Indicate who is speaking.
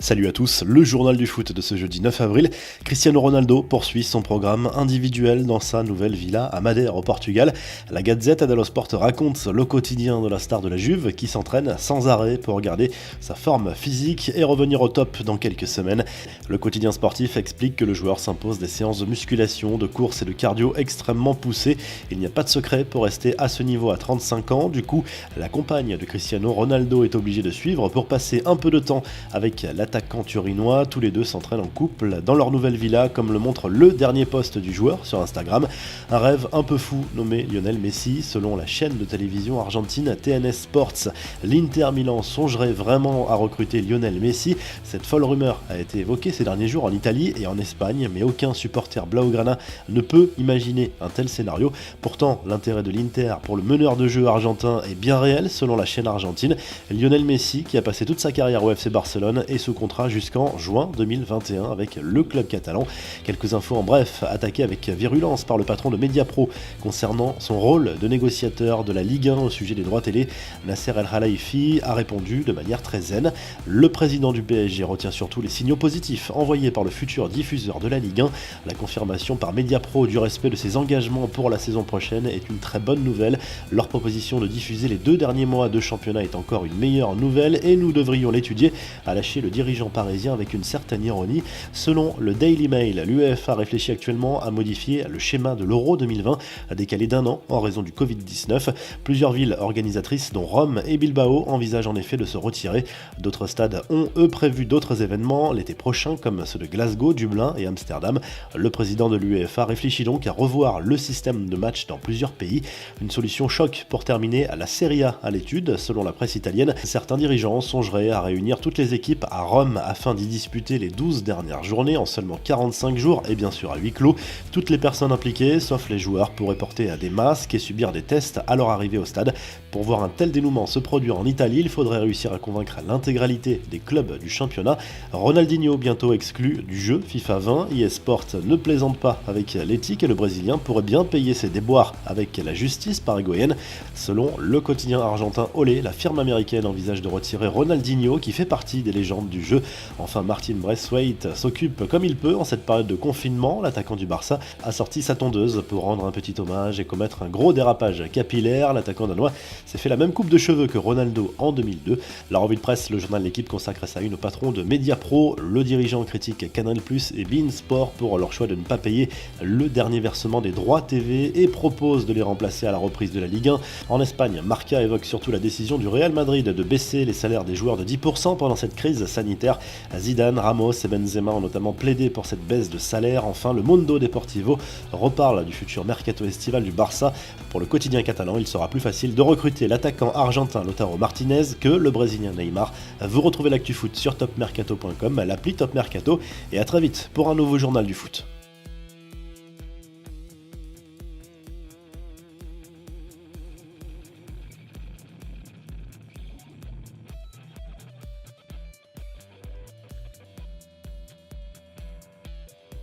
Speaker 1: Salut à tous, le journal du foot de ce jeudi 9 avril. Cristiano Ronaldo poursuit son programme individuel dans sa nouvelle villa à Madère au Portugal. La Gazette dello Sport raconte le quotidien de la star de la Juve qui s'entraîne sans arrêt pour garder sa forme physique et revenir au top dans quelques semaines. Le quotidien sportif explique que le joueur s'impose des séances de musculation, de course et de cardio extrêmement poussées. Il n'y a pas de secret pour rester à ce niveau à 35 ans. Du coup, la compagne de Cristiano Ronaldo est obligée de suivre pour passer un peu de temps avec l'attaquant turinois. Tous les deux s'entraînent en couple dans leur nouvelle villa, comme le montre le dernier post du joueur sur Instagram. Un rêve un peu fou nommé Lionel Messi. Selon la chaîne de télévision argentine TNS Sports, l'Inter Milan songerait vraiment à recruter Lionel Messi. Cette folle rumeur a été évoquée ces derniers jours en Italie et en Espagne, mais aucun supporter blaugrana ne peut imaginer un tel scénario. Pourtant, l'intérêt de l'Inter pour le meneur de jeu argentin est bien réel selon la chaîne argentine. Lionel Messi, qui a passé toute sa carrière au FC Barcelone, est sous contrat jusqu'en juin 2021 avec le club catalan. Quelques infos en bref, attaquées avec virulence par le patron de Mediapro concernant son rôle de négociateur de la Ligue 1 au sujet des droits télé. Nasser El Khelaifi a répondu de manière très zen. Le président du PSG retient surtout les signaux positifs envoyés par le futur diffuseur de la Ligue 1. La confirmation par Mediapro du respect de ses engagements pour la saison prochaine est une très bonne nouvelle. Leur proposition de diffuser les 2 derniers mois de championnat est encore une meilleure nouvelle et nous devrions l'étudier, a lâché le dirigeant parisien avec une certaine ironie. Selon le Daily Mail, l'UEFA réfléchit actuellement à modifier le schéma de l'Euro 2020, décalé d'1 an en raison du Covid-19. Plusieurs villes organisatrices, dont Rome et Bilbao, envisagent en effet de se retirer. D'autres stades ont, eux, prévu d'autres événements l'été prochain, comme ceux de Glasgow, Dublin et Amsterdam. Le président de l'UEFA réfléchit donc à revoir le système de match dans plusieurs pays. Une solution choc pour terminer la Serie A à l'étude. Selon la presse italienne, certains dirigeants songeraient à réunir toutes les équipes à Rome afin d'y disputer les 12 dernières journées en seulement 45 jours et bien sûr à huis clos. Toutes les personnes impliquées, sauf les joueurs, pourraient porter des masques et subir des tests à leur arrivée au stade. Pour voir un tel dénouement se produire en Italie, il faudrait réussir à convaincre l'intégralité des clubs du championnat. Ronaldinho bientôt exclu du jeu FIFA 20. eSport ne plaisante pas avec l'éthique et le Brésilien pourrait bien payer ses déboires avec la justice paraguayenne. Selon le quotidien argentin Olé, la firme américaine envisage de retirer Ronaldinho qui fait partie des légendes du jeu. Enfin, Martin Braithwaite s'occupe comme il peut en cette période de confinement. L'attaquant du Barça a sorti sa tondeuse pour rendre un petit hommage et commettre un gros dérapage capillaire. L'attaquant danois s'est fait la même coupe de cheveux que Ronaldo en 2002. La revue de presse, le journal L'Équipe consacre sa une au patron de Mediapro. Le dirigeant critique Canal+ et beIN Sport pour leur choix de ne pas payer le dernier versement des droits TV et propose de les remplacer à la reprise de la Ligue 1. En Espagne, Marca évoque surtout la décision du Real Madrid de baisser les salaires des joueurs de 10% pendant cette crise sanitaire. Zidane, Ramos et Benzema ont notamment plaidé pour cette baisse de salaire. Enfin, le Mundo Deportivo reparle du futur mercato estival du Barça. Pour le quotidien catalan, il sera plus facile de recruter l'attaquant argentin Lautaro Martinez que le brésilien Neymar. Vous retrouvez l'actu foot sur topmercato.com, l'appli Top Mercato, et à très vite pour un nouveau journal du foot.